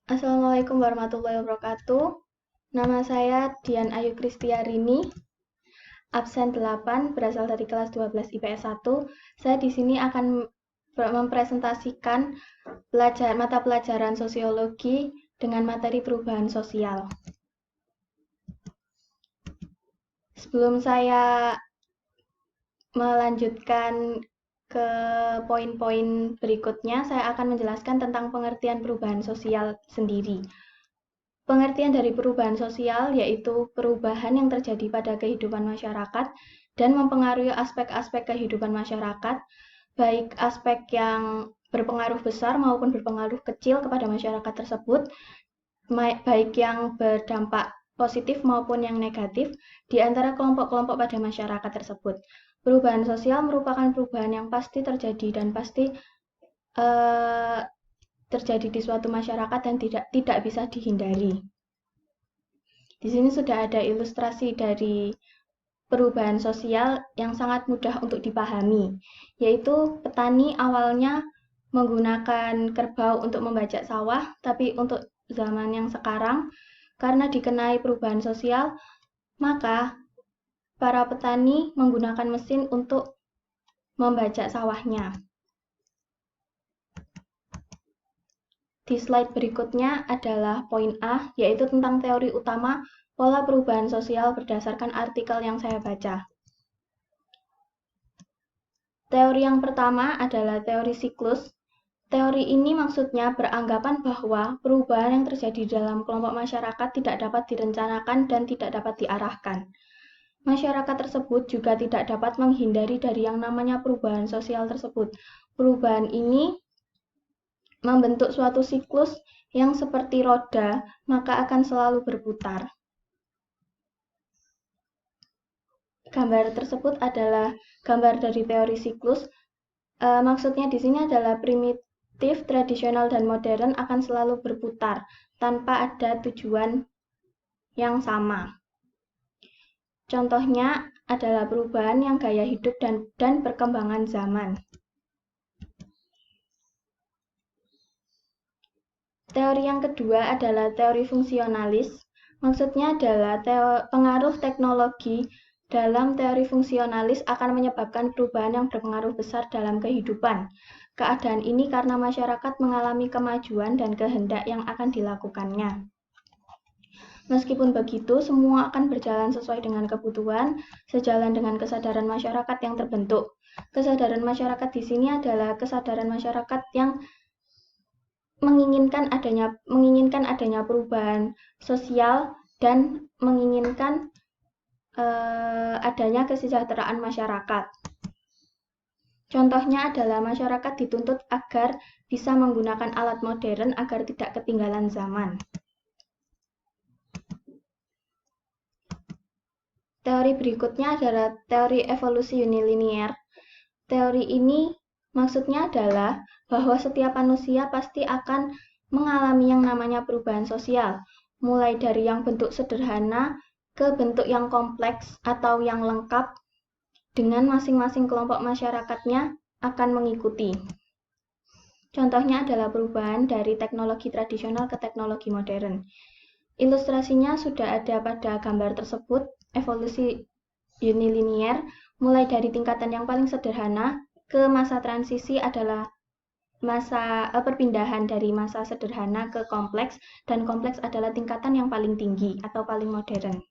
Assalamualaikum warahmatullahi wabarakatuh. Nama saya Dian Ayu Kristiarini, absen 8, berasal dari kelas 12 IPS 1. Saya di sini akan mempresentasikan mata pelajaran sosiologi dengan materi perubahan sosial. Sebelum saya melanjutkan ke poin-poin berikutnya, saya akan menjelaskan tentang pengertian perubahan sosial sendiri. Pengertian dari perubahan sosial yaitu perubahan yang terjadi pada kehidupan masyarakat dan mempengaruhi aspek-aspek kehidupan masyarakat, baik aspek yang berpengaruh besar maupun berpengaruh kecil kepada masyarakat tersebut, baik yang berdampak positif maupun yang negatif di antara kelompok-kelompok pada masyarakat tersebut. Perubahan sosial merupakan perubahan yang pasti terjadi dan pasti terjadi di suatu masyarakat dan tidak bisa dihindari. Di sini sudah ada ilustrasi dari perubahan sosial yang sangat mudah untuk dipahami, yaitu petani awalnya menggunakan kerbau untuk membajak sawah, tapi untuk zaman yang sekarang, karena dikenai perubahan sosial, maka para petani menggunakan mesin untuk membajak sawahnya. Di slide berikutnya adalah poin A, yaitu tentang teori utama pola perubahan sosial berdasarkan artikel yang saya baca. Teori yang pertama adalah teori siklus. Teori ini maksudnya beranggapan bahwa perubahan yang terjadi dalam kelompok masyarakat tidak dapat direncanakan dan tidak dapat diarahkan. Masyarakat tersebut juga tidak dapat menghindari dari yang namanya perubahan sosial tersebut. Perubahan ini membentuk suatu siklus yang seperti roda, maka akan selalu berputar. Gambar tersebut adalah gambar dari teori siklus. Maksudnya di sini adalah primitif, tradisional, dan modern akan selalu berputar tanpa ada tujuan yang sama. Contohnya adalah perubahan yang gaya hidup dan perkembangan zaman. Teori yang kedua adalah teori fungsionalis. Maksudnya adalah pengaruh teknologi dalam teori fungsionalis akan menyebabkan perubahan yang berpengaruh besar dalam kehidupan. Keadaan ini karena masyarakat mengalami kemajuan dan kehendak yang akan dilakukannya. Meskipun begitu, semua akan berjalan sesuai dengan kebutuhan, sejalan dengan kesadaran masyarakat yang terbentuk. Kesadaran masyarakat di sini adalah kesadaran masyarakat yang menginginkan adanya perubahan sosial dan menginginkan adanya kesejahteraan masyarakat. Contohnya adalah masyarakat dituntut agar bisa menggunakan alat modern agar tidak ketinggalan zaman. Teori berikutnya adalah teori evolusi unilinear. Teori ini maksudnya adalah bahwa setiap manusia pasti akan mengalami yang namanya perubahan sosial, mulai dari yang bentuk sederhana ke bentuk yang kompleks atau yang lengkap, dengan masing-masing kelompok masyarakatnya akan mengikuti. Contohnya adalah perubahan dari teknologi tradisional ke teknologi modern. Ilustrasinya sudah ada pada gambar tersebut, evolusi unilinear, mulai dari tingkatan yang paling sederhana ke masa transisi adalah masa perpindahan dari masa sederhana ke kompleks, dan kompleks adalah tingkatan yang paling tinggi atau paling modern.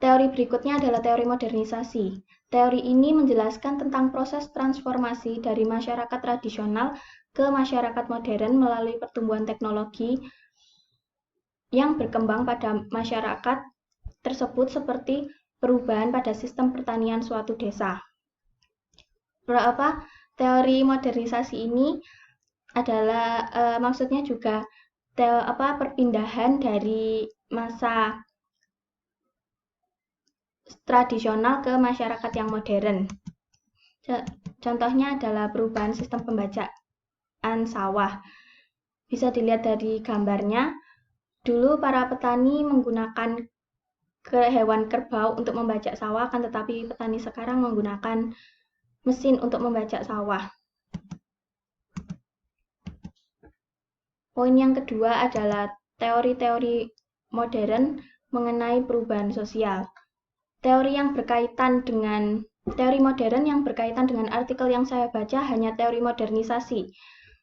Teori berikutnya adalah teori modernisasi. Teori ini menjelaskan tentang proses transformasi dari masyarakat tradisional ke masyarakat modern melalui pertumbuhan teknologi yang berkembang pada masyarakat tersebut seperti perubahan pada sistem pertanian suatu desa. Teori modernisasi ini adalah maksudnya juga perpindahan dari masa tradisional ke masyarakat yang modern. Contohnya adalah perubahan sistem pembajaan sawah. Bisa dilihat dari gambarnya, dulu para petani menggunakan hewan kerbau untuk membajak sawah, kan tetapi petani sekarang menggunakan mesin untuk membajak sawah. Poin yang kedua adalah teori-teori modern mengenai perubahan sosial. Teori modern yang berkaitan dengan artikel yang saya baca hanya teori modernisasi.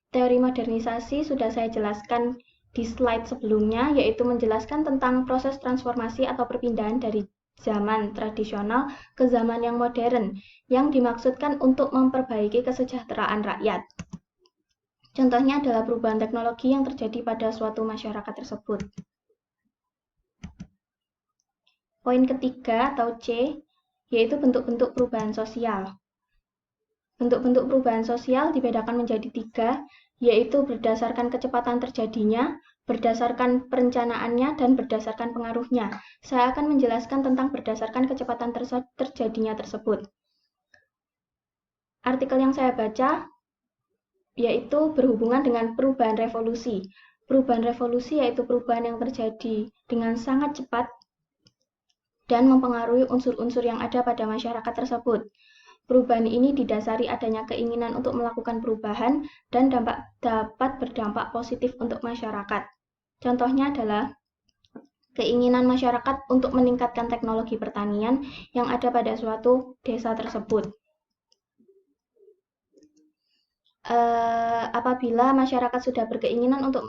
Teori modernisasi sudah saya jelaskan di slide sebelumnya, yaitu menjelaskan tentang proses transformasi atau perpindahan dari zaman tradisional ke zaman yang modern, yang dimaksudkan untuk memperbaiki kesejahteraan rakyat. Contohnya adalah perubahan teknologi yang terjadi pada suatu masyarakat tersebut. Poin ketiga atau C, yaitu bentuk-bentuk perubahan sosial. Bentuk-bentuk perubahan sosial dibedakan menjadi 3, yaitu berdasarkan kecepatan terjadinya, berdasarkan perencanaannya, dan berdasarkan pengaruhnya. Saya akan menjelaskan tentang berdasarkan kecepatan terjadinya tersebut. Artikel yang saya baca yaitu berhubungan dengan perubahan revolusi. Perubahan revolusi yaitu perubahan yang terjadi dengan sangat cepat dan mempengaruhi unsur-unsur yang ada pada masyarakat tersebut. Perubahan ini didasari adanya keinginan untuk melakukan perubahan dan dapat berdampak positif untuk masyarakat. Contohnya adalah keinginan masyarakat untuk meningkatkan teknologi pertanian yang ada pada suatu desa tersebut. Apabila masyarakat sudah berkeinginan untuk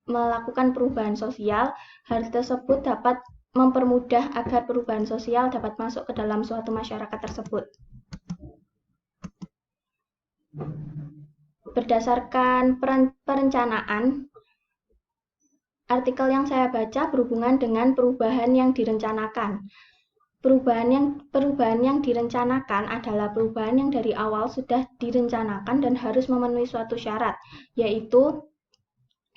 melakukan perubahan sosial, hal tersebut dapat mempermudah agar perubahan sosial dapat masuk ke dalam suatu masyarakat tersebut. Berdasarkan perencanaan, artikel yang saya baca berhubungan dengan perubahan yang direncanakan. Perubahan yang direncanakan adalah perubahan yang dari awal sudah direncanakan dan harus memenuhi suatu syarat, yaitu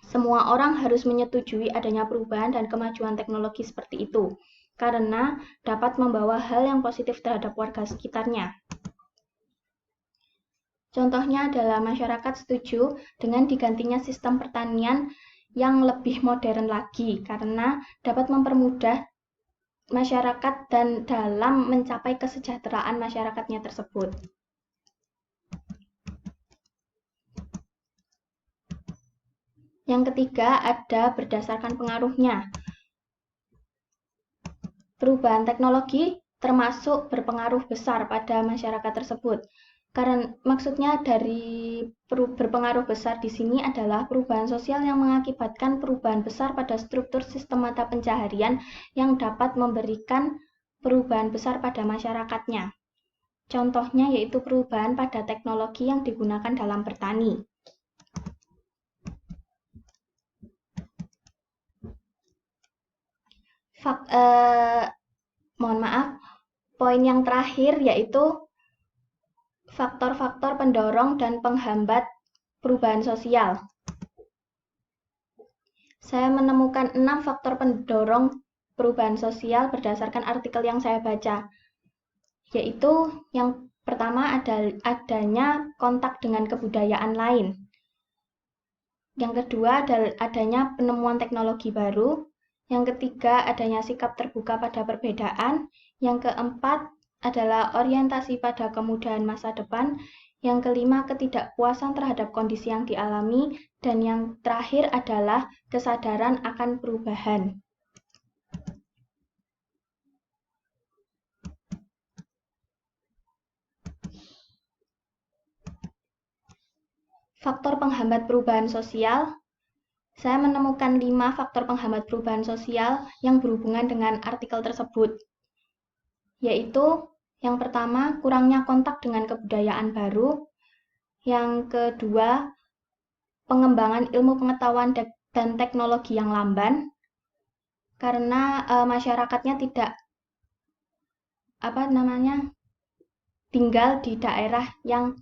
semua orang harus menyetujui adanya perubahan dan kemajuan teknologi seperti itu, karena dapat membawa hal yang positif terhadap warga sekitarnya. Contohnya adalah masyarakat setuju dengan digantinya sistem pertanian yang lebih modern lagi, karena dapat mempermudah masyarakat dan dalam mencapai kesejahteraan masyarakatnya tersebut. Yang ketiga ada berdasarkan pengaruhnya. Perubahan teknologi termasuk berpengaruh besar pada masyarakat tersebut. Karena maksudnya dari berpengaruh besar di sini adalah perubahan sosial yang mengakibatkan perubahan besar pada struktur sistem mata pencaharian yang dapat memberikan perubahan besar pada masyarakatnya. Contohnya yaitu perubahan pada teknologi yang digunakan dalam bertani. Mohon maaf, poin yang terakhir yaitu faktor-faktor pendorong dan penghambat perubahan sosial. Saya menemukan 6 faktor pendorong perubahan sosial berdasarkan artikel yang saya baca, yaitu yang pertama adanya kontak dengan kebudayaan lain. Yang kedua adanya penemuan teknologi baru. Yang ketiga adanya sikap terbuka pada perbedaan. Yang keempat adalah orientasi pada kemudahan masa depan. Yang kelima, ketidakpuasan terhadap kondisi yang dialami. Dan yang terakhir adalah kesadaran akan perubahan. Faktor penghambat perubahan sosial. Saya menemukan 5 faktor penghambat perubahan sosial yang berhubungan dengan artikel tersebut. Yaitu yang pertama, kurangnya kontak dengan kebudayaan baru. Yang kedua, pengembangan ilmu pengetahuan dan teknologi yang lamban. Karena masyarakatnya tidak tinggal di daerah yang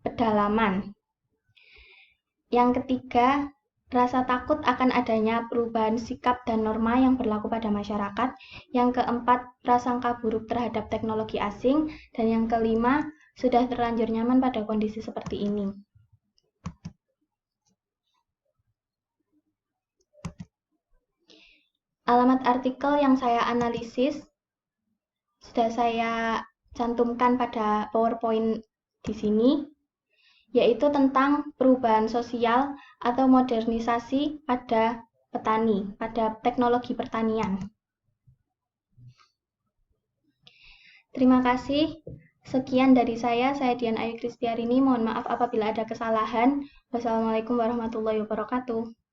pedalaman. Yang ketiga, rasa takut akan adanya perubahan sikap dan norma yang berlaku pada masyarakat. Yang keempat, prasangka buruk terhadap teknologi asing. Dan yang kelima, sudah terlanjur nyaman pada kondisi seperti ini. Alamat artikel yang saya analisis sudah saya cantumkan pada PowerPoint di sini, yaitu tentang perubahan sosial atau modernisasi pada petani, pada teknologi pertanian. Terima kasih. Sekian dari saya Dian Ayu Kristiarini. Mohon maaf apabila ada kesalahan. Wassalamualaikum warahmatullahi wabarakatuh.